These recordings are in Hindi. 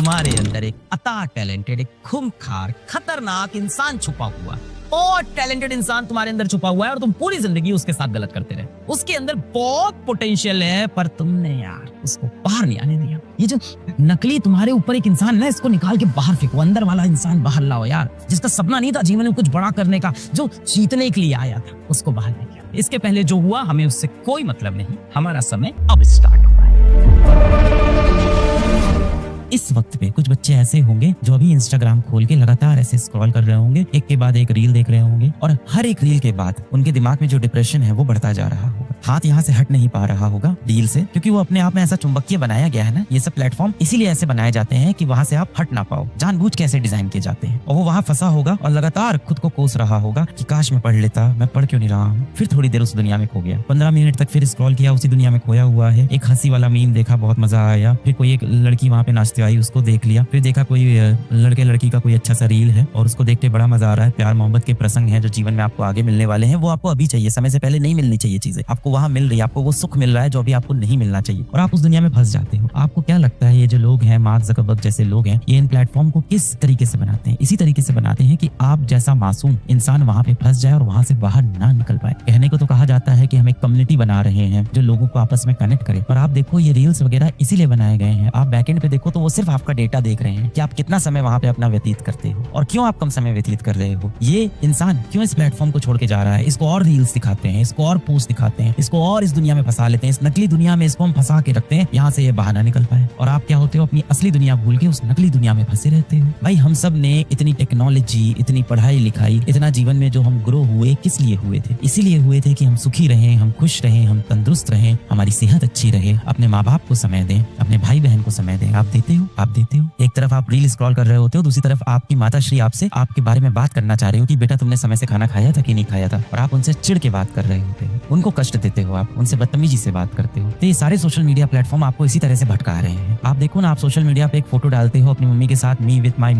तुम्हारे अंदर एक अता टैलेंटेड, एक खूंखार, खतरनाक इंसान छुपा हुआ, और टैलेंटेड इंसान तुम्हारे अंदर छुपा हुआ है और तुम पूरी जिंदगी उसके साथ गलत करते रहे। उसके अंदर बहुत पोटेंशियल है पर तुमने यार उसको बाहर नहीं आने दिया। ये जो नकली तुम्हारे ऊपर एक इंसान है ना, इसको निकाल के बाहर फेंको, अंदर वाला इंसान बाहर लाओ यार, जिसका सपना नहीं था जीवन में कुछ बड़ा करने का, जो जीतने के लिए आया था, उसको बाहर लेके आओ। इसके पहले जो हुआ हमें उससे कोई मतलब नहीं, हमारा समय अब स्टार्ट हुआ है। इस वक्त पे कुछ बच्चे ऐसे होंगे जो अभी इंस्टाग्राम खोल के लगातार ऐसे स्क्रॉल कर रहे होंगे, एक के बाद एक रील देख रहे होंगे, और हर एक रील के बाद उनके दिमाग में जो डिप्रेशन है वो बढ़ता जा रहा होगा। हाथ यहाँ से हट नहीं पा रहा होगा रील से, क्योंकि वो अपने आप में ऐसा चुंबकीय बनाया गया है ना। ये सब प्लेटफॉर्म इसीलिए ऐसे बनाए जाते हैं कि वहां से आप हट ना पाओ, जानबूझ के ऐसे डिजाइन किए जाते हैं। और वो वहां फंसा होगा और लगातार खुद को कोस रहा होगा कि काश मैं पढ़ लेता, मैं पढ़ क्यों नहीं रहा हूँ। फिर थोड़ी देर उस दुनिया में खो गया, 15 मिनट तक फिर स्क्रॉल किया, उसी दुनिया में खोया हुआ है। एक हंसी वाला मीम देखा, बहुत मजा आया, फिर कोई एक लड़की वहां पे नाचते आई, उसको देख लिया, फिर देखा कोई लड़के लड़की का कोई अच्छा सा रील है और उसको देखते बड़ा मजा आ रहा है। प्यार मोहब्बत के प्रसंग है जो जीवन में आपको आगे मिलने वाले हैं, वो आपको अभी चाहिए, समय से पहले नहीं मिलनी चाहिए चीजें, आपको वहां मिल रही है, आपको वो सुख मिल रहा है जो अभी आपको नहीं मिलना चाहिए, और आप उस दुनिया में फंस जाते हो। आपको क्या लगता है ये जो लोग हैं, मार्क ज़करबर्ग जैसे लोग हैं, ये इन प्लेटफॉर्म को किस तरीके से बनाते हैं? इसी तरीके से बनाते हैं कि आप जैसा मासूम इंसान वहां पे फंस जाए और वहां से बाहर ना निकल पाए। कहने को तो कहा जाता है कि हम एक कम्युनिटी बना रहे हैं जो लोगों को आपस में कनेक्ट करे, और आप देखो ये रील्स वगैरह इसीलिए बनाए गए हैं। आप बैकएंड पे देखो तो वो सिर्फ आपका डेटा देख रहे हैं कि आप कितना समय वहां पे अपना व्यतीत करते हो और क्यों आप कम समय व्यतीत कर रहे हो। ये इंसान क्यों इस प्लेटफॉर्म को छोड़ के जा रहा है, इसको और रील्स दिखाते हैं, इसको और पोस्ट दिखाते हैं, इसको और इस दुनिया में फंसा लेते हैं, इस नकली दुनिया में इसको हम फंसा के रखते हैं, यहाँ से ये बाहर ना निकल पाए। और आप क्या होते हो, अपनी असली दुनिया भूल के उस नकली दुनिया में फंसे रहते हो। भाई हम सब ने इतनी टेक्नोलॉजी, इतनी पढ़ाई लिखाई, इतना जीवन में जो हम ग्रो हुए, किस लिए हुए थे? इसीलिए हुए थे कि हम सुखी रहें, हम खुश रहें, हम तंदुरुस्त रहें, हमारी सेहत अच्छी रहे, अपने माँ बाप को समय दें, अपने भाई बहन को समय दें। आप देते हो, आप देते हो। एक तरफ आप रील स्क्रॉल कर रहे होते हो, दूसरी तरफ आपकी माताश्री आपसे आपके बारे में बात करना चाह रही हो कि बेटा तुमने समय से खाना खाया था कि नहीं खाया था, और आप उनसे चिढ़ के बात कर रहे होते हो, उनको कष्ट देते हो, आप उनसे बदतमीजी से बात करते हो। तो ये सारे सोशल मीडिया प्लेटफॉर्म आपको इसी तरह से भटका रहे हैं। आप देखो ना, आप सोशल मीडिया पे एक फोटो डालते हो अपनी मम्मी के साथ, me with my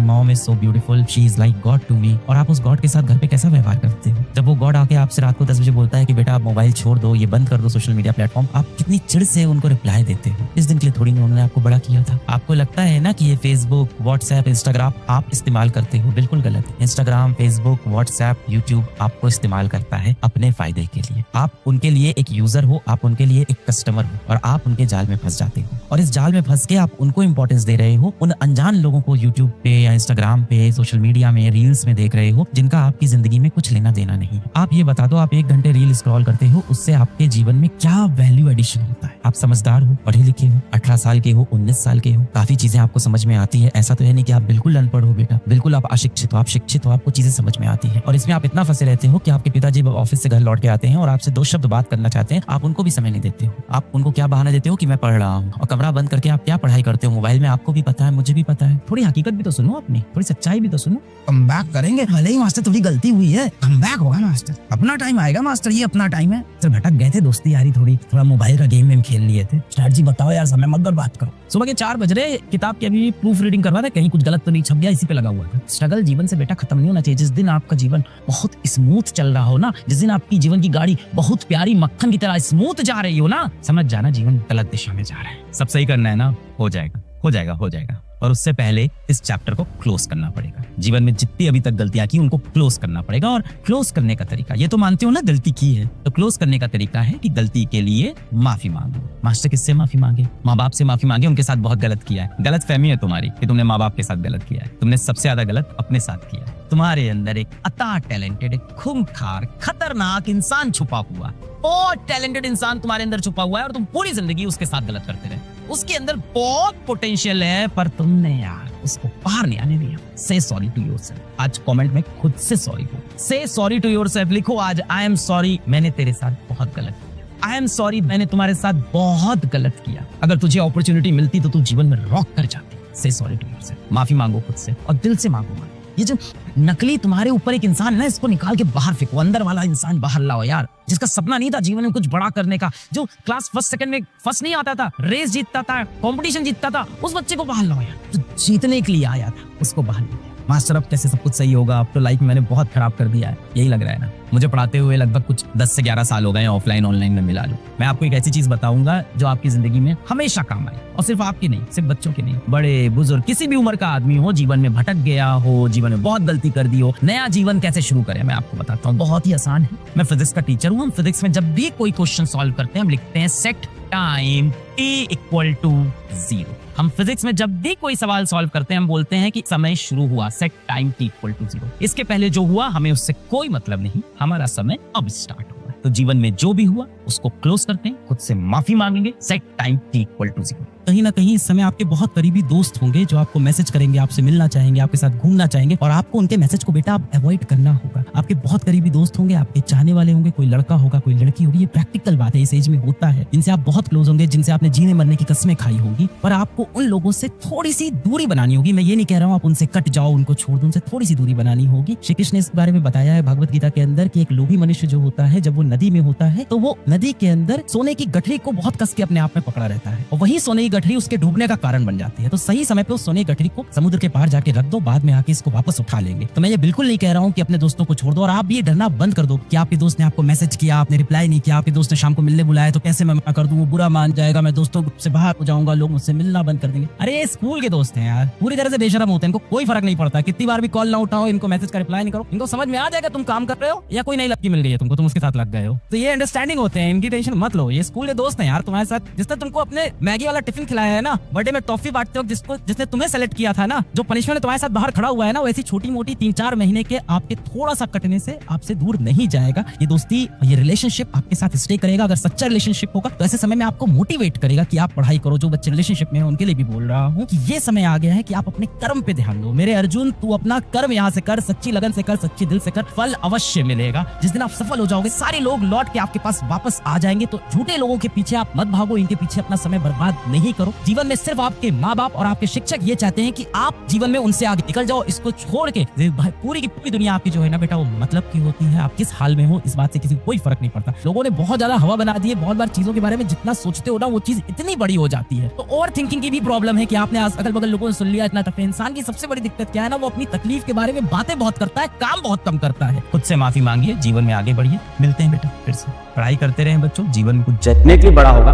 mom is so beautiful, she is like God to me, और आप उस गॉड के साथ घर पे कैसा व्यवहार करते हो? जब वो गॉड आके आपसे रात को 10 बजे बोलता है कि बेटा आप मोबाइल छोड़ दो, ये बंद कर दो सोशल मीडिया प्लेटफॉर्म, आप कितनी चिढ़ से उनको रिप्लाई देते हो। इस दिन के लिए थोड़ी ना उन्होंने आपको बड़ा किया था। आपको लगता है ना कि ये फेसबुक, व्हाट्सएप, इंस्टाग्राम आप इस्तेमाल करते हो, बिल्कुल गलत। इंस्टाग्राम, फेसबुक, व्हाट्सएप, यूट्यूब आपको इस्तेमाल करता है अपने फायदे के लिए। आप उनके लिए एक यूजर हो, आप उनके लिए एक कस्टमर हो, और आप उनके जाल में फंस जाते हो। और इस जाल में फंस के आप उनको इंपॉर्टेंस दे रहे हो, उन अनजान लोगों को यूट्यूब पे या इंस्टाग्राम पे, सोशल मीडिया में, रील्स में देख रहे हो, जिनका आपकी जिंदगी में कुछ लेना देना नहीं। आप ये बता दो, आप 1 घंटे रील स्क्रॉल करते हो, उससे आपके जीवन में क्या वैल्यू एडिशन होता है? आप समझदार हो, पढ़े लिखे हो, 18 साल के हो, 19 साल के हो, काफी चीजें आपको समझ में आती है। ऐसा तो है नहीं कि आप बिल्कुल अनपढ़ हो बेटा, बिल्कुल आप अशिक्षित हो, आप शिक्षित हो, आपको चीजें समझ में आती है। और इसमें आप इतना फंसे रहते हो कि आपके पिताजी ऑफिस से घर लौट के आते हैं और आपसे 2 शब्द बात करना चाहते हैं, आप उनको भी समय नहीं देते हो। आप उनको क्या बहाना देते हो कि मैं पढ़ रहा हूँ, और कमरा बंद करके आप क्या पढ़ाई करते हो मोबाइल में, आपको भी पता है, मुझे भी पता है। थोड़ी हकीकत भी तो सुनो अपनी, थोड़ी सच्चाई भी तो सुनो। कम बैक करेंगे, भले ही मास्टर थोड़ी गलती हुई है, कम बैक होगा मास्टर, अपना टाइम आएगा मास्टर, ये अपना टाइम है। सर भटक गए थे, दोस्ती यारी थोड़ा मोबाइल का गेम खेल लिए थे। स्ट्रैटेजी बताओ यार, समय मत बर्बाद करो। सुबह के 4 बज रहे, किताब की अभी प्रूफ रीडिंग करवा था, कहीं कुछ गलत तो नहीं छप गया, इसी पे लगा हुआ था। स्ट्रगल जीवन से बेटा खत्म नहीं होना चाहिए। जिस दिन आपका जीवन बहुत स्मूथ चल रहा हो ना, जिस दिन आपकी जीवन की गाड़ी बहुत प्यारी मक्खन की तरह स्मूथ जा रही हो ना, समझ जाना जीवन गलत दिशा में जा रहा है। सब सही करना है ना, हो जाएगा हो जाएगा हो जाएगा। और उससे पहले इस चैप्टर को क्लोज करना पड़ेगा। जीवन में जितनी अभी तक गलतियां की उनको क्लोज करना पड़ेगा। और क्लोज करने का तरीका, ये तो मानते हो ना गलती की है, तो क्लोज करने का तरीका है कि गलती के लिए माफी मांगो। मास्टर किससे माफी मांगे? माँ बाप से माफी मांगे, उनके साथ बहुत गलत किया है। गलत फहमी है तुम्हारी कि तुमने माँ बाप के साथ गलत किया है। तुमने सबसे ज्यादा गलत अपने साथ किया है। तुम्हारे अंदर एक अता टैलेंटेड, एक खूंखार, खतरनाक इंसान छुपा हुआ, और टैलेंटेड इंसान तुम्हारे अंदर छुपा हुआ है, और तुम पूरी जिंदगी उसके साथ गलत करते रहे। उसके अंदर बहुत पोटेंशियल है पर तुमने यार उसको बाहर नहीं आने दिया। से सॉरी टू योरसेल्फ। आज कमेंट में खुद से सॉरी हो, से सॉरी टू योरसेल्फ लिखो आज। आई एम सॉरी, मैंने तेरे साथ बहुत गलत किया। आई एम सॉरी, मैंने तुम्हारे साथ बहुत गलत किया। अगर तुझे अपॉर्चुनिटी मिलती तो तू जीवन में रॉक कर जाती। से सॉरी टू योरसेल्फ। माफी मांगो खुद से, और दिल से मांगो। ये जो नकली तुम्हारे ऊपर एक इंसान है ना, इसको निकाल के बाहर फेंको, अंदर वाला इंसान बाहर लाओ यार, जिसका सपना नहीं था जीवन में कुछ बड़ा करने का, जो क्लास फर्स्ट सेकंड में फर्स्ट नहीं आता था, रेस जीतता था, कंपटीशन जीतता था, उस बच्चे को बाहर लाओ यार, जो जीतने के लिए आया था उसको बाहर लाओ। मास्टर अब कैसे सब कुछ सही होगा, अब तो लाइफ मैंने बहुत खराब कर दिया है, यही लग रहा है ना। मुझे पढ़ाते हुए लगभग कुछ 10 से 11 साल हो गए, ऑफलाइन ऑनलाइन में मिला लो। मैं आपको एक ऐसी चीज बताऊंगा जो आपकी जिंदगी में हमेशा काम आए, और सिर्फ आपकी नहीं, सिर्फ बच्चों की नहीं, बड़े बुजुर्ग किसी भी उम्र का आदमी हो, जीवन में भटक गया हो, जीवन में बहुत गलती कर दी हो, नया जीवन कैसे शुरू करें मैं आपको बताता हूँ। बहुत ही आसान है। मैं फिजिक्स का टीचर हूँ। हम फिजिक्स में जब भी कोई क्वेश्चन सॉल्व करते हैं हम लिखते हैं set time t equal to 0। हम फिजिक्स में जब भी कोई सवाल सॉल्व करते हैं हम बोलते हैं कि समय शुरू हुआ, set time t equal to 0। इसके पहले जो हुआ हमें उससे कोई मतलब नहीं, हमारा समय अब स्टार्ट हुआ। तो जीवन में जो भी हुआ उसको क्लोज करते हैं, खुद से माफी मांगेंगे, set time t equal to 0। कहीं ना कहीं इस समय आपके बहुत करीबी दोस्त होंगे जो आपको मैसेज करेंगे, आपसे मिलना चाहेंगे, आपके साथ घूमना चाहेंगे, और आपको उनके मैसेज को बेटा आप अवॉइड करना होगा। आपके बहुत करीबी दोस्त होंगे, आपके चाहने वाले होंगे, कोई लड़का होगा, कोई लड़की होगी, ये प्रैक्टिकल बात है, इस एज में होता है, जिनसे आप बहुत क्लोज होंगे, जिनसे आपने जीने मरने की कस्में खाई होगी, पर आपको उन लोगों से थोड़ी सी दूरी बनानी होगी। मैं ये नहीं कह रहा हूँ आप उनसे कट जाओ, उनको छोड़ दो, उनसे थोड़ी सी दूरी बनानी होगी। श्री कृष्ण ने इस बारे में बताया है भगवत गीता के अंदर कि एक लोभी मनुष्य जो होता है जब वो नदी में होता है तो वो नदी के अंदर सोने की गठरी को बहुत कस के अपने आप में पकड़ा रहता है, और वही सोने की गठरी उसके डूबने का कारण बन जाती है। तो सही समय पे उस सोने की गठरी को समुद्र के पार जाके रख दो, बाद में आके इसको वापस उठा लेंगे। तो मैं ये बिल्कुल नहीं कह रहा हूँ कि अपने दोस्तों को छोड़ दो, और आप भी ये डरना बंद कर दो कि आपके दोस्त ने आपको मैसेज किया, आपने रिप्लाई नहीं किया, आपके दोस्त ने शाम को मिलने बुलाया तो कैसे मैं मना कर दूं, वो बुरा मान जाएगा, मैं दोस्तों से बाहर हो जाऊंगा, लोग मुझसे मिलना बंद कर देंगे। अरे ये स्कूल के दोस्त हैं यार, पूरी तरह से बेशरम होते हैं, इनको कोई फर्क नहीं पड़ता, कितनी बार भी कॉल ना उठाओ, इनको मैसेज का रिप्लाई नहीं करो, इनको समझ में आ जाएगा तुम काम कर रहे हो या कोई नई लड़की मिल गई है तुमको, तुम उसके साथ लग गए हो। तो ये अंडरस्टैंडिंग होते हैं, इनकी टेंशन मत लो। ये स्कूल के दोस्त हैं यार तुम्हारे साथ, जिसने तुमको अपने मैगी वाला टिफिन खिलाया है ना, बर्थडे में टॉफी बांटते वक्त जिसने तुम्हें सेलेक्ट किया था ना, जो पनिशमेंट तुम्हारे साथ बाहर खड़ा हुआ है ना, वैसी छोटी मोटी 3-4 महीने के आपके थोड़ा सा कटने से आपसे दूर नहीं जाएगा। ये दोस्ती, ये रिलेशनशिप आपके साथ स्टे करेगा। अगर सच्चा रिलेशनशिप होगा तो ऐसे समय में आपको मोटिवेट करेगा कि आप पढ़ाई करो। जो बच्चे रिलेशनशिप में हैं उनके लिए भी बोल रहा हूँ कि ये समय आ गया है कि आप अपने कर्म पे ध्यान दो। मेरे अर्जुन, तू अपना कर्म यहाँ से कर, सच्ची लगन से कर, सच्ची दिल से कर, फल अवश्य मिलेगा। जिस दिन आप सफल हो जाओगे सारे लोग लौट के आपके पास वापस आ जाएंगे। तो झूठे लोगों के पीछे आप मत भागो, इनके पीछे अपना समय बर्बाद नहीं करो। जीवन में सिर्फ आपके माँ बाप और आपके शिक्षक ये चाहते हैं कि आप जीवन में उनसे आगे निकल जाओ। इसको छोड़ के पूरी की पूरी दुनिया आपकी जो है ना बेटा वो मतलब की होती है। आप किस हाल में हो इस बात से किसी को कोई फर्क नहीं पड़ता। लोगों ने बहुत ज्यादा हवा बना दी है, बहुत बार चीजों के बारे में जितना सोचते हो ना वो चीज इतनी बड़ी हो जाती है। तो ओवर थिंकिंग की भी प्रॉब्लम है कि आपने अगल बगल लोगों ने सुन लिया इतना तक। इंसान की सबसे बड़ी दिक्कत क्या है ना, वो अपनी तकलीफ के बारे में बातें बहुत करता है, काम बहुत कम करता है। खुद से माफी मांगिए, जीवन में आगे बढ़िए। मिलते हैं बेटा फिर से। पढ़ाई करते रहें बच्चों, जीवन में कुछ जितने के लिए बड़ा होगा